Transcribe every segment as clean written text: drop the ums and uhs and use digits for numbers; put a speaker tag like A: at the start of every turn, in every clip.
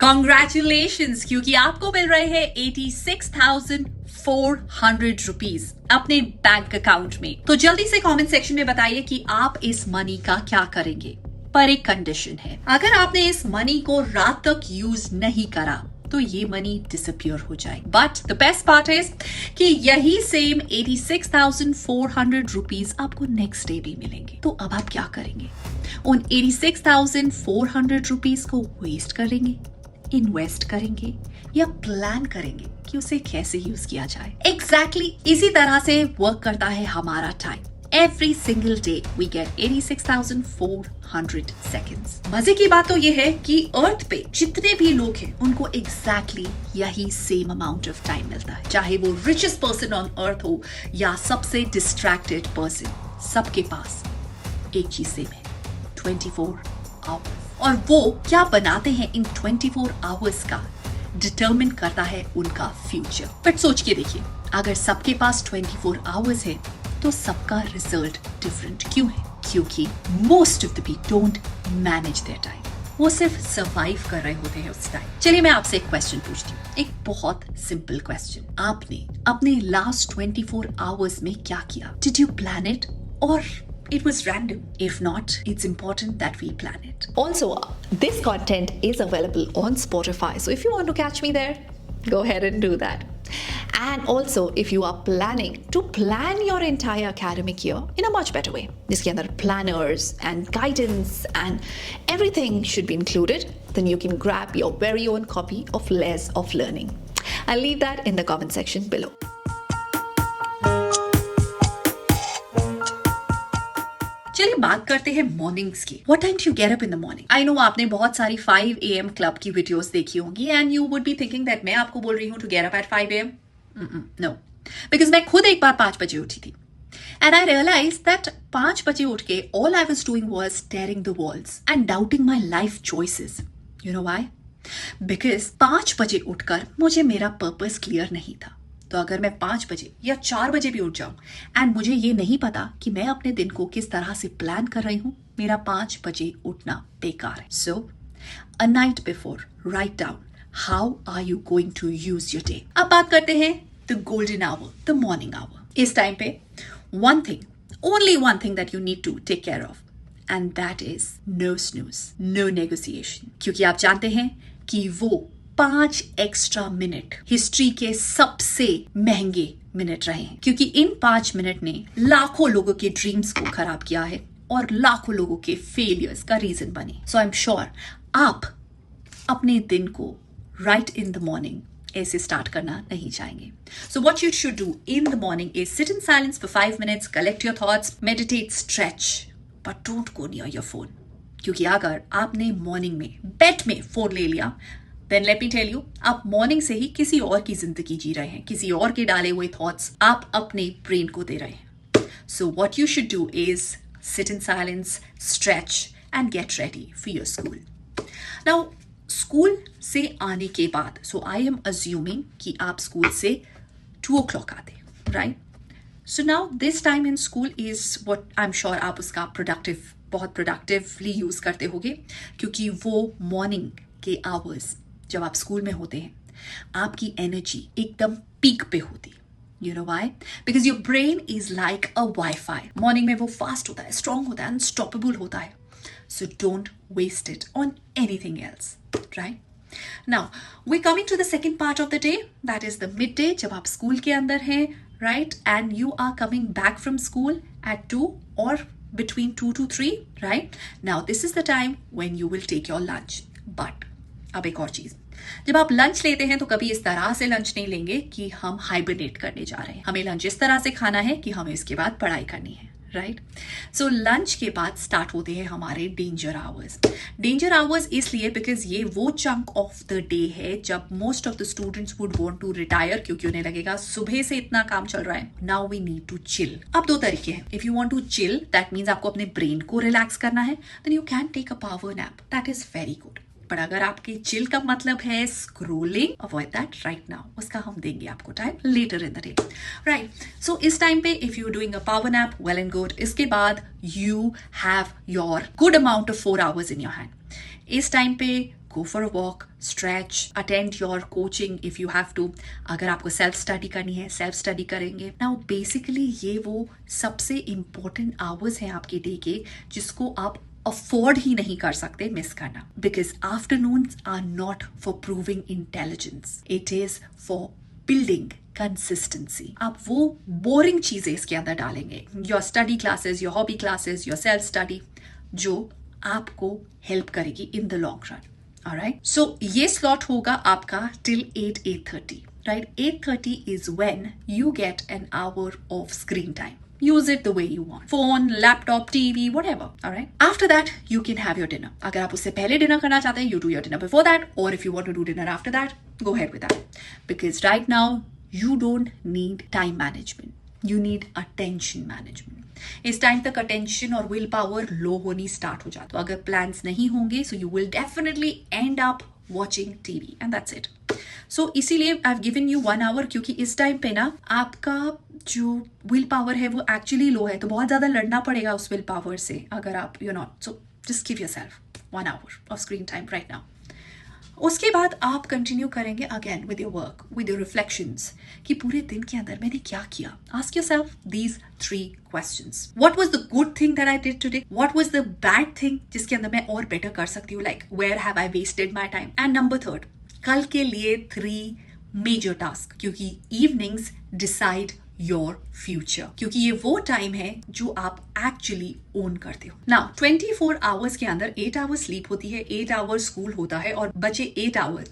A: Congratulations, क्योंकि आपको मिल रहे हैं 86,400 रुपीज अपने बैंक अकाउंट में। तो जल्दी से कमेंट सेक्शन में बताइए कि आप इस मनी का क्या करेंगे। पर एक कंडीशन है, अगर आपने इस मनी को रात तक यूज नहीं करा तो ये मनी डिसअपियर हो जाए। But the best part is कि यही सेम 86,400 रुपीज आपको नेक्स्ट डे भी मिलेंगे। तो अब आप क्या करेंगे? उन 86,400 रुपीज को वेस्ट करेंगे, इन्वेस्ट करेंगे या प्लान करेंगे कि उसे कैसे यूज किया जाए? एग्जैक्टली इसी तरह से वर्क करता है हमारा time. Every single day we get 86,400 seconds. मजे की बात तो ये है कि अर्थ पे जितने भी लोग हैं उनको एग्जैक्टली यही सेम अमाउंट ऑफ टाइम मिलता है, चाहे वो रिचेस्ट पर्सन ऑन अर्थ हो या सबसे डिस्ट्रैक्टेड पर्सन। सबके पास एक चीज सेम है, 24 आवर्स। और वो क्या बनाते हैं इन 24 आवर्स का डिटरमिन करता है उनका फ्यूचर। बट सोच के देखिए, अगर सबके पास 24 आवर्स है तो सबका रिजल्ट डिफरेंट क्यों है? क्योंकि most of the people don't manage their time. वो सिर्फ सर्वाइव कर रहे होते हैं उस टाइम। चलिए मैं आपसे एक क्वेश्चन पूछती हूँ, एक बहुत सिंपल क्वेश्चन। आपने अपने लास्ट 24 आवर्स में क्या किया? डिड यू प्लान इट और it was random? If not, it's important that we plan it.
B: Also, this content is available on Spotify. So if you want to catch me there, go ahead and do that. And also, if you are planning to plan your entire academic year in a much better way, जिसके अंदर planners and guidance and everything should be included, then you can grab your very own copy of Layers of Learning. I'll leave that in the comment section below.
A: चलिए बात करते हैं mornings की। What time do you get up in the morning? I know आपने बहुत सारी 5 AM club की videos देखी होंगी and you would be thinking that मैं आपको बोल रही हूँ to get up at 5 AM. No, because मैं खुद एक बार 5 बजे उठी थी and I realized that 5 बजे उठ के all I was doing was staring the walls and doubting my life choices. You know why? Because 5 बजे उठकर मुझे मेरा पर्पस क्लियर नहीं था। तो अगर मैं 5 बजे या 4 बजे भी उठ जाऊं एंड मुझे ये नहीं पता कि मैं अपने दिन को किस तरह से प्लान कर रही हूं, मेरा 5 बजे उठना बेकार है। So a night before write down how are you going to use your day. अब बात करते हैं the golden hour, the morning hour. इस टाइम पे one thing, only one thing that you need to take care of and that is no snooze, no negotiation. क्योंकि आप जानते हैं कि वो 5 एक्स्ट्रा मिनट हिस्ट्री के सबसे महंगे मिनट रहे हैं, क्योंकि इन 5 मिनट ने लाखों लोगों के ड्रीम्स को खराब किया है और लाखों लोगों के फेलियर्स का रीजन बने। सो आई एम श्योर आप अपने दिन को राइट इन द मॉर्निंग ऐसे स्टार्ट करना नहीं चाहेंगे। So what you should do in the morning is sit in silence for 5 minutes, collect your thoughts, meditate, stretch, but don't go near your phone. क्योंकि अगर आपने मॉर्निंग में bed में phone ले लिया, then let me tell you, आप morning से ही किसी और की जिंदगी जी रहे हैं, किसी और के डाले हुए थॉट्स आप अपने ब्रेन को दे रहे हैं। So what you should do is sit in silence, stretch and get ready for your school. Now school से आने के बाद, सो आई एम अज्यूमिंग कि आप स्कूल से 2 o'clock आते, right? So now this time in school is what I am sure आप उसका बहुत प्रोडक्टिवली यूज करते होगे, क्योंकि वो मॉर्निंग के आवर्स जब आप स्कूल में होते हैं आपकी एनर्जी एकदम पीक पे होती। You know why? Because your brain is like a wifi. Morning में वो फास्ट होता है, स्ट्रांग होता है, अनस्टॉपेबल होता है। So don't waste it on anything else, right? Now we coming to the second part of the day, that is the midday, जब आप स्कूल के अंदर हैं, right? And you are coming back from school at 2 or between 2 to 3, right? Now this is the time when you will take your lunch. But अब एक और चीज, जब आप लंच लेते हैं तो कभी इस तरह से लंच नहीं लेंगे कि हम हाइबरनेट करने जा रहे हैं। हमें लंच इस तरह से खाना है कि हमें इसके बाद पढ़ाई करनी है, राइट? सो लंच के बाद स्टार्ट होते हैं हमारे डेंजर आवर्स। डेंजर आवर्स इसलिए बिकॉज ये वो चंक ऑफ द डे है जब most of the students would want to retire, क्योंकि उन्हें लगेगा सुबह से इतना काम चल रहा है, now we need to chill. अब 2 तरीके हैं। If you want to chill, that means आपको अपने ब्रेन को रिलैक्स करना है, then you can take a power nap, that is very good. पर अगर आपके चिल का मतलब है scrolling, avoid that right now. उसका हम देंगे आपको time later in the day, right? So इस टाइम पे if you doing a power nap, well and good. इसके बाद you have your good amount of 4 hours in your hand. इस time पे go for a walk, stretch, attend your coaching if you have to. अगर आपको self study करनी है, self study करेंगे. Now basically ये वो सबसे important hours हैं आपके डे के जिसको आप अफोर्ड ही नहीं कर सकते मिस करना. Because afternoons are not for proving intelligence. It is for building consistency. आप वो बोरिंग चीजें इसके अंदर डालेंगे. Your study classes, your hobby classes, your self study जो आपको हेल्प करेगी in the long run. Alright, so ये स्लॉट होगा आपका till 8:30. Right, 8:30 is when you get an hour of screen time. Use it the way you want. Phone, laptop, TV, whatever. Alright. After that, you can have your dinner. अगर आप उससे पहले dinner करना चाहते हैं, you do your dinner before that, or if you want to do dinner after that, go ahead with that. Because right now, you don't need time management. You need attention management. इस टाइम तक attention और will power low होनी start हो जाता. तो अगर plans नहीं होंगे so you will definitely end up watching TV and that's it. So इसीलिए I have given you 1 hour क्योंकि इस टाइम पे ना आपका जो विल पावर है वो एक्चुअली लो है. तो बहुत ज्यादा लड़ना पड़ेगा उस विल पावर से अगर आप you not. So just give yourself 1 hour off screen time right now. उसके बाद आप कंटिन्यू करेंगे again with your work, with your reflections कि पूरे दिन के अंदर मैंने क्या किया. Ask yourself these 3 questions. What was the good thing that I did today? What was the bad thing जिसके अंदर मैं और बेटर कर सकती हूँ? Like where have I wasted my time? And number 3, कल के लिए 3 मेजर टास्क क्योंकि इवनिंग्स डिसाइड योर फ्यूचर. क्योंकि ये वो टाइम है जो आप एक्चुअली ओन करते हो. नाउ 24 आवर्स के अंदर 8 आवर्स स्लीप होती है, 8 आवर्स स्कूल होता है और बचे 8 आवर्स.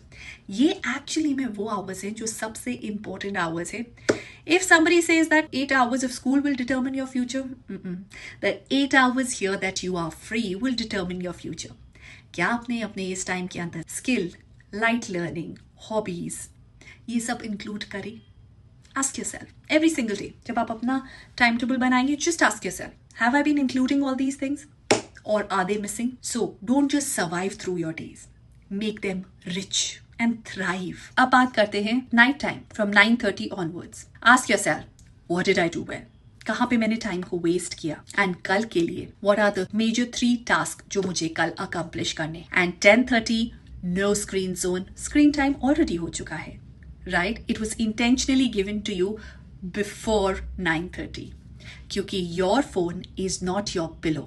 A: ये एक्चुअली में वो आवर्स हैं जो सबसे इंपॉर्टेंट आवर्स है. If somebody says that 8 hours of school will determine your future, the 8 hours here that you are free will determine your future. क्या आपने अपने इस टाइम के अंदर स्किल, लाइट लर्निंग, हॉबीज ये सब इंक्लूड करी? Ask yourself every single day. जब आप अपना टाइम टेबल बनाएंगे, just ask yourself, have I been including all these things? Or are they missing? So don't just survive through your days. Make them rich and thrive. अब बात करते हैं night time from 9:30 onwards. Ask yourself, what did I do well? कहाँ पे मैंने time को waste किया? And कल के लिए what are the major 3 tasks जो मुझे कल अकम्प्लिश करने? And 10:30 no screen zone. Screen time already हो चुका है. Right? It was intentionally given to you before 9:30. क्योंकि your phone is not your pillow.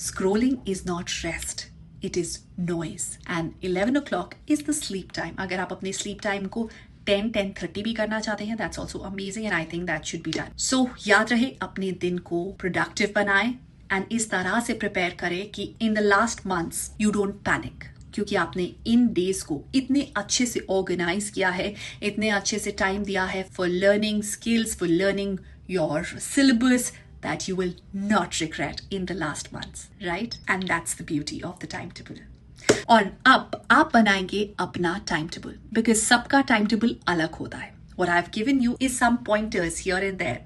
A: Scrolling is not rest. It is noise. And 11 o'clock is the sleep time. अगर आप अपने sleep time को 10:30 भी करना चाहते हैं, that's also amazing and I think that should be done. So याद रहे अपने दिन को productive बनाएं and इस तरह से prepare करें कि in the last months you don't panic. क्योंकि आपने इन डेज को इतने अच्छे से ऑर्गेनाइज किया है, इतने अच्छे से टाइम दिया है for learning skills, for learning your syllabus that you will not regret in the last months. Right, and that's the beauty of the time table. और अब आप बनाएंगे अपना टाइम टेबल बिकॉज सबका टाइम टेबल अलग होता है. What I've given you is some pointers here and there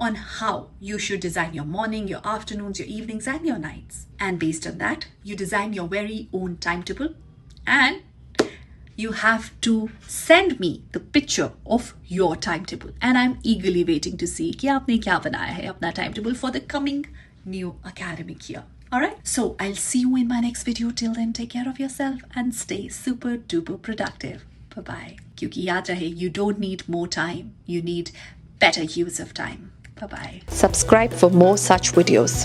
A: on how you should design your morning, your afternoons, your evenings, and your nights. And based on that, you design your very own timetable. And you have to send me the picture of your timetable. And I'm eagerly waiting to see कि आपने क्या बनाया है अपना timetable for the coming new academic year. Alright, so I'll see you in my next video. Till then, take care of yourself and stay super duper productive. Bye-bye. क्योंकि याद रहे, you don't need more time. You need better use of time. Bye-bye.
B: Subscribe for more such videos.